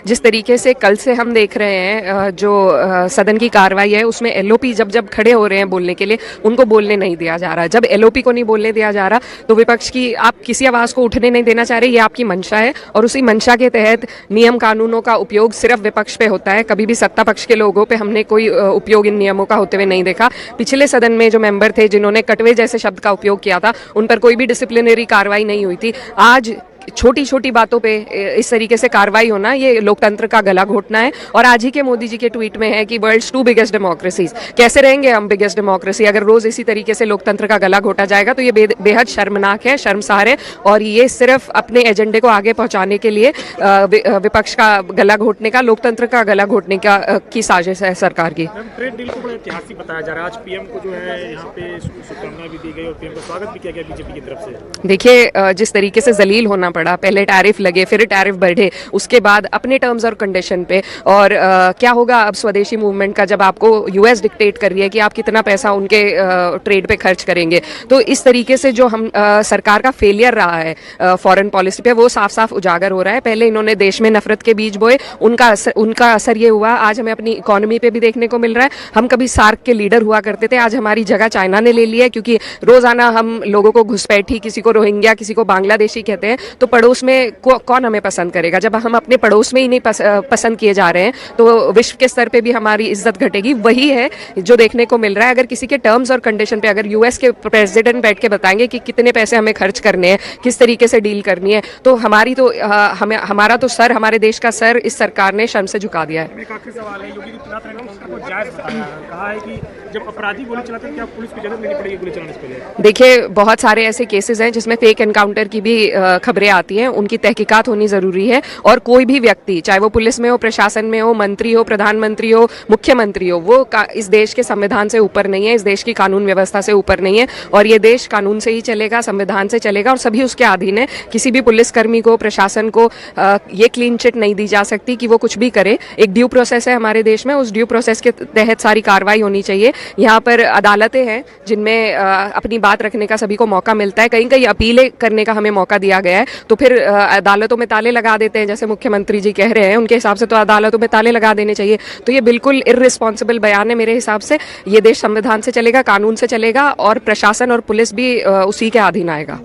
जिस तरीके से कल से हम देख रहे हैं जो सदन की कार्रवाई है उसमें एलओपी जब खड़े हो रहे हैं बोलने के लिए, उनको बोलने नहीं दिया जा रहा। जब एलओपी को नहीं बोलने दिया जा रहा तो विपक्ष की आप किसी आवाज़ को उठने नहीं देना चाह रहे, ये आपकी मंशा है और उसी मंशा के तहत नियम कानूनों का उपयोग सिर्फ विपक्ष पे होता है। कभी भी सत्ता पक्ष के लोगों पे हमने कोई उपयोग इन नियमों का होते हुए नहीं देखा। पिछले सदन में जो मेंबर थे जिन्होंने कटवे जैसे शब्द का उपयोग किया था, उन पर कोई भी डिसिप्लिनरी कार्रवाई नहीं हुई थी। आज छोटी छोटी बातों पे इस तरीके से कार्रवाई होना, ये लोकतंत्र का गला घोटना है। और आज ही के मोदी जी के ट्वीट में है कि वर्ल्ड्स 2 बिगेस्ट डेमोक्रेसीज। कैसे रहेंगे हम बिगेस्ट डेमोक्रेसी अगर रोज इसी तरीके से लोकतंत्र का गला घोटा जाएगा? तो ये बेहद शर्मनाक है, शर्मसार है और ये सिर्फ अपने एजेंडे को आगे पहुंचाने के लिए विपक्ष का गला घोटने का, लोकतंत्र का गला घोटने का की साजिश है सरकार की। ट्रेड डील को बड़ा ऐतिहासिक बताया जा रहा है। आज पीएम को जो है यहाँ पे शुभकामनाएं भी दी गई और पीएम का स्वागत भी किया गया बीजेपी की तरफ से। देखिए, जिस तरीके से जलील होना पड़ा, पहले टैरिफ लगे फिर टैरिफ बढ़े, उसके बाद अपने टर्म्स और कंडीशन पे। और क्या होगा अब स्वदेशी मूवमेंट का जब आपको यूएस डिक्टेट कर रही है कि आप कितना पैसा उनके ट्रेड पे खर्च करेंगे? तो इस तरीके से जो हम सरकार का फेलियर रहा है फॉरेन पॉलिसी पे, वो साफ साफ उजागर हो रहा है। पहले इन्होंने देश में नफरत के बीज बोए, उनका असर ये हुआ आज हमें अपनी इकोनॉमी पे भी देखने को मिल रहा है। हम कभी सार्क के लीडर हुआ करते थे, आज हमारी जगह चाइना ने ले ली है, क्योंकि रोजाना हम लोगों को घुसपैठी, किसी को रोहिंग्या, किसी को बांग्लादेशी कहते हैं। तो पड़ोस में कौन हमें पसंद करेगा? जब हम अपने पड़ोस में ही नहीं पसंद किए जा रहे हैं तो विश्व के स्तर पे भी हमारी इज्जत घटेगी। वही है जो देखने को मिल रहा है। अगर किसी के टर्म्स और कंडीशन पे अगर यूएस के प्रेसिडेंट बैठ के बताएंगे कि कितने पैसे हमें खर्च करने हैं, किस तरीके से डील करनी है, तो हमारा तो सर, हमारे देश का सर इस सरकार ने शर्म से झुका दिया है। एक आखिरी सवाल है, योगी आदित्यनाथ ने जायज बताया, कहा है कि जब अपराधी गोली चलाते हैं क्या पुलिस की जरूरत नहीं पड़ेगी गोली चलाने से पहले? देखिए, बहुत सारे ऐसे केसेस हैं जिसमें फेक एनकाउंटर की भी खबरें आती हैं, उनकी तहकीकात होनी जरूरी है। और कोई भी व्यक्ति, चाहे वो पुलिस में हो, प्रशासन में हो, मंत्री हो, प्रधानमंत्री हो, मुख्यमंत्री हो, वो इस देश के संविधान से ऊपर नहीं है, इस देश की कानून व्यवस्था से ऊपर नहीं है। और ये देश कानून से ही चलेगा, संविधान से चलेगा और सभी उसके अधीन है। किसी भी पुलिसकर्मी को, प्रशासन को ये क्लीन चिट नहीं दी जा सकती कि वो कुछ भी करे। एक ड्यू प्रोसेस है हमारे देश में, उस ड्यू प्रोसेस के तहत सारी कार्रवाई होनी चाहिए। यहाँ पर अदालतें हैं जिनमें अपनी बात रखने का सभी को मौका मिलता है। कहीं कहीं अपीलें करने का हमें मौका दिया गया है, तो फिर अदालतों में ताले लगा देते हैं, जैसे मुख्यमंत्री जी कह रहे हैं। उनके हिसाब से तो अदालतों में ताले लगा देने चाहिए। तो ये बिल्कुल इर्रिस्पॉन्सिबल बयान है मेरे हिसाब से। ये देश संविधान से चलेगा, कानून से चलेगा और प्रशासन और पुलिस भी उसी के अधीन आएगा।